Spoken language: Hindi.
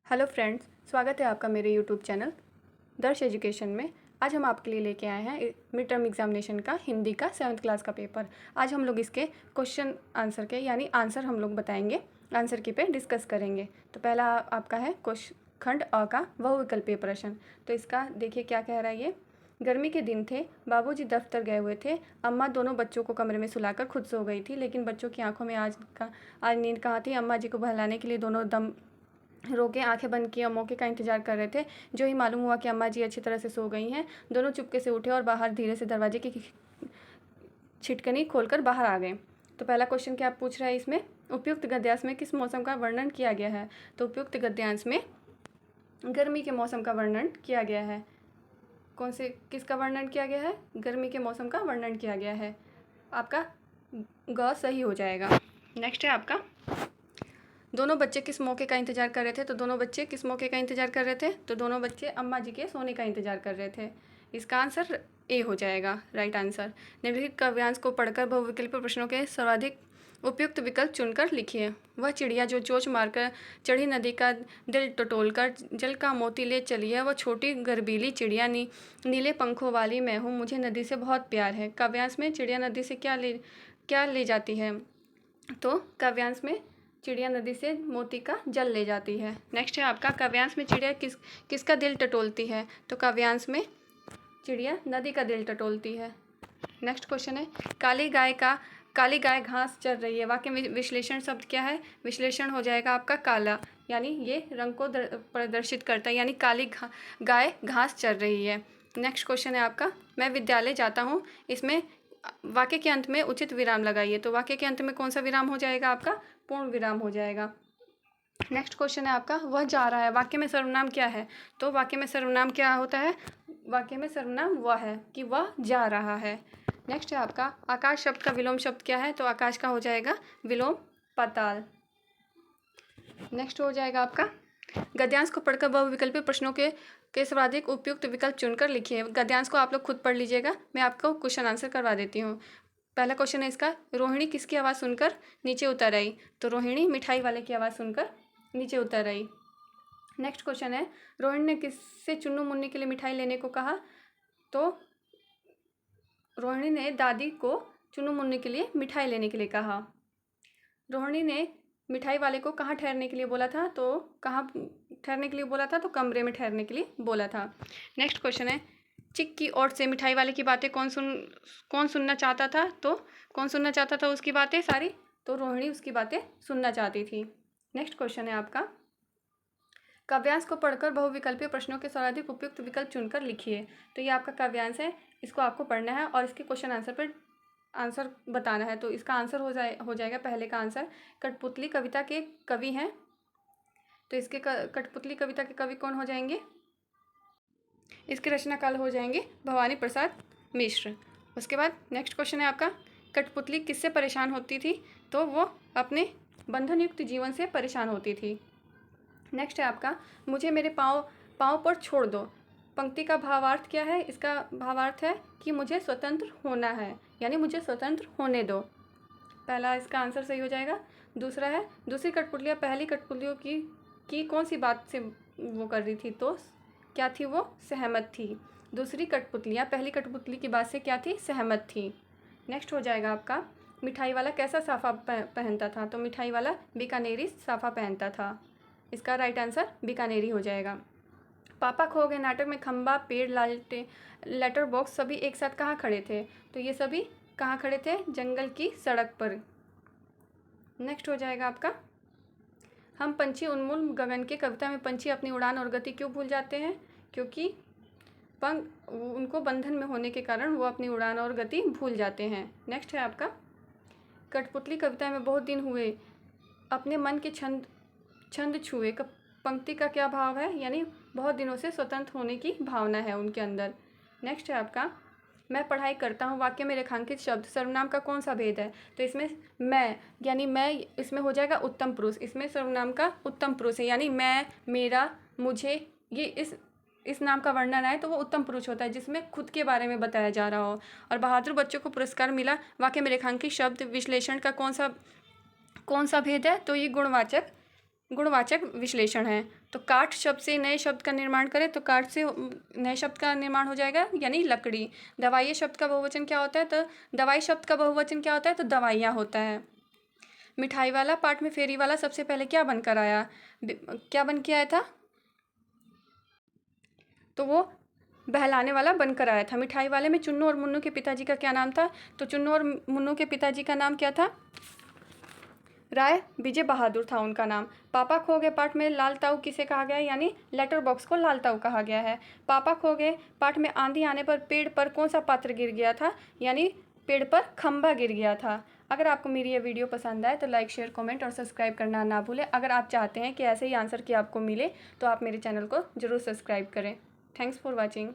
हेलो फ्रेंड्स, स्वागत है आपका मेरे यूट्यूब चैनल दर्श एजुकेशन में। आज हम आपके लिए लेके आए हैं मिड टर्म एग्जामिनेशन का हिंदी का 7th क्लास का पेपर। आज हम लोग इसके क्वेश्चन आंसर के यानी आंसर हम लोग बताएंगे, आंसर की पे डिस्कस करेंगे। तो पहला आपका है क्वेश्चन खंड अ का बहुविकल्पीय प्रश्न। तो इसका देखिए क्या कह रहा है ये। गर्मी के दिन थे, बाबूजी दफ्तर गए हुए थे, अम्मा दोनों बच्चों को कमरे में सुलाकर खुद सो गई थी, लेकिन बच्चों की आंखों में आज नींद कहाँ थी। अम्मा जी को बहलाने के लिए दोनों दम रोके आंखें बंद किए मौके का इंतजार कर रहे थे। जो ही मालूम हुआ कि अम्मा जी अच्छी तरह से सो गई हैं, दोनों चुपके से उठे और बाहर धीरे से दरवाजे की छिटकनी खोलकर बाहर आ गए। तो पहला क्वेश्चन क्या पूछ रहा है इसमें, उपयुक्त गद्यांश में किस मौसम का वर्णन किया गया है। तो उपयुक्त गद्यांश में गर्मी के मौसम का वर्णन किया गया है। कौन से किसका वर्णन किया गया है? गर्मी के मौसम का वर्णन किया गया है। आपका ग सही हो जाएगा। नेक्स्ट है आपका, दोनों बच्चे किस मौके का इंतजार कर रहे थे। तो दोनों बच्चे किस मौके का इंतजार कर रहे थे? तो दोनों बच्चे अम्मा जी के सोने का इंतजार कर रहे थे। इसका आंसर ए हो जाएगा, राइट आंसर। निम्नलिखित काव्यांश को पढ़कर बहुविकल्पीय प्रश्नों के सर्वाधिक उपयुक्त विकल्प चुनकर लिखिए। वह चिड़िया जो चोंच मारकर चढ़ी नदी का दिल टटोलकर जल का मोती ले चली है, वह छोटी गर्बीली चिड़िया नीले पंखों वाली मैं हूँ, मुझे नदी से बहुत प्यार है। काव्यांश में चिड़िया नदी से क्या ले जाती है। तो काव्यांश में चिड़िया नदी से मोती का जल ले जाती है। नेक्स्ट है आपका, काव्यांश में चिड़िया किसका दिल टटोलती है। तो काव्यांश में चिड़िया नदी का दिल टटोलती है। नेक्स्ट क्वेश्चन है, काली गाय घास चर रही है। वाक्य में विश्लेषण शब्द क्या है? विश्लेषण हो जाएगा आपका काला, यानी ये रंग को प्रदर्शित करता है, यानी काली गाय घास चर रही है। नेक्स्ट क्वेश्चन है आपका, मैं विद्यालय जाता हूँ। इसमें वाक्य के अंत में उचित विराम लगाइए। तो वाक्य के अंत में कौन सा विराम हो जाएगा? आपका पूर्ण विराम हो जाएगा। नेक्स्ट क्वेश्चन है आपका, वह जा रहा है। वाक्य में सर्वनाम क्या है? तो वाक्य में सर्वनाम क्या होता है? वाक्य में सर्वनाम वह है कि वह जा रहा है। नेक्स्ट है आपका, आकाश शब्द का विलोम शब्द क्या है? तो आकाश का हो जाएगा विलोम पाताल। नेक्स्ट हो जाएगा आपका, गद्यांश को पढ़कर बहुविकल्पीय प्रश्नों के सर्वाधिक उपयुक्त विकल्प चुनकर लिखिए। गद्यांश को आप लोग खुद पढ़ लीजिएगा, मैं आपको क्वेश्चन आंसर करवा देती हूँ। पहला क्वेश्चन है इसका, रोहिणी किसकी आवाज़ सुनकर नीचे उतर आई। तो रोहिणी मिठाई वाले की आवाज़ सुनकर नीचे उतर आई। नेक्स्ट क्वेश्चन है, रोहिणी ने किससे चुन्नू मुन्नी के लिए मिठाई लेने को कहा। तो रोहिणी ने दादी को चुन्नू मुन्नी के लिए मिठाई लेने के लिए कहा। रोहिणी ने मिठाई वाले को कहाँ ठहरने के लिए बोला था। तो कहाँ ठहरने के लिए बोला था? तो कमरे में ठहरने के लिए बोला था। नेक्स्ट क्वेश्चन है, चिक की ओर से मिठाई वाले की बातें कौन सुनना चाहता था। तो कौन सुनना चाहता था उसकी बातें सारी? तो रोहिणी उसकी बातें सुनना चाहती थी। नेक्स्ट क्वेश्चन है आपका, काव्यांश को पढ़कर बहुविकल्पीय प्रश्नों के सर्वाधिक उपयुक्त विकल्प चुनकर लिखिए। तो ये आपका काव्यांश है, इसको आपको पढ़ना है और इसके क्वेश्चन आंसर पर आंसर बताना है। तो इसका आंसर हो जाएगा पहले का आंसर, कठपुतली कविता के कवि हैं। तो इसके कठपुतली कविता के कवि कौन हो जाएंगे? इसके रचनाकाल हो जाएंगे भवानी प्रसाद मिश्र। उसके बाद नेक्स्ट क्वेश्चन है आपका, कठपुतली किससे परेशान होती थी। तो वो अपने बंधनयुक्त जीवन से परेशान होती थी। नेक्स्ट है आपका, मुझे मेरे पाँव पर छोड़ दो। पंक्ति का भावार्थ क्या है? इसका भावार्थ है कि मुझे स्वतंत्र होना है, यानी मुझे स्वतंत्र होने दो। पहला इसका आंसर सही हो जाएगा। दूसरा है, दूसरी कठपुतलियाँ पहली कठपुतलियों की कौन सी बात से वो कर रही थी। तो क्या थी? वो सहमत थी। दूसरी कठपुतलियाँ पहली कठपुतली की बात से क्या थी? सहमत थी। नेक्स्ट हो जाएगा आपका, मिठाई वाला कैसा साफा पहनता था। तो मिठाई वाला बीकानेरी साफा पहनता था। इसका राइट आंसर बीकानेरी हो जाएगा। पापा खो गए नाटक में खंबा, पेड़, लालटेन, लेटर बॉक्स सभी एक साथ कहाँ खड़े थे। तो ये सभी कहाँ खड़े थे? जंगल की सड़क पर। नेक्स्ट हो जाएगा आपका, हम पंछी उन्मूल गगन के कविता में पंछी अपनी उड़ान और गति क्यों भूल जाते हैं? क्योंकि उनको बंधन में होने के कारण वो अपनी उड़ान और गति भूल जाते हैं। नेक्स्ट है आपका, कठपुतली कविता में बहुत दिन हुए अपने मन के छंद छुए। पंक्ति का क्या भाव है? यानी बहुत दिनों से स्वतंत्र होने की भावना है उनके अंदर। नेक्स्ट है आपका, मैं पढ़ाई करता हूँ। वाक्य में रेखांकित शब्द सर्वनाम का कौन सा भेद है? तो इसमें मैं, यानी मैं इसमें हो जाएगा उत्तम पुरुष। इसमें सर्वनाम का उत्तम पुरुष है, यानी मैं, मेरा, मुझे, ये इस नाम का वर्णन आए तो वो उत्तम पुरुष होता है, जिसमें खुद के बारे में बताया जा रहा हो। और बहादुर बच्चों को पुरस्कार मिला। वाक्य में रेखांकित शब्द विश्लेषण का कौन सा भेद है? तो ये गुणवाचक विश्लेषण है। तो काठ शब्द से नए शब्द का निर्माण करें तो काठ से नए शब्द का निर्माण हो जाएगा यानी लकड़ी। दवाई शब्द का बहुवचन क्या होता है? तो दवाई शब्द का बहुवचन क्या होता है? तो दवाइयाँ होता है। मिठाई वाला पाठ में फेरी वाला सबसे पहले क्या बनकर आया? क्या बन के आया था? तो वो बहलाने वाला बनकर आया था। मिठाई वाले में चुन्नू और मुन्नू के पिताजी का क्या नाम था? तो चुन्नू और मुन्नू के पिताजी का नाम क्या था? राय विजय बहादुर था उनका नाम। पापा खो गए पाठ में लाल ताऊ किसे कहा गया है? यानी लेटर बॉक्स को लाल ताऊ कहा गया है। पापा खो गए पाठ में आंधी आने पर पेड़ पर कौन सा पात्र गिर गया था? यानी पेड़ पर खंभा गिर गया था। अगर आपको मेरी ये वीडियो पसंद आए तो लाइक शेयर कमेंट और सब्सक्राइब करना ना भूलें। अगर आप चाहते हैं कि ऐसे ही आंसर की आपको मिले तो आप मेरे चैनल को ज़रूर सब्सक्राइब करें। Thanks for watching.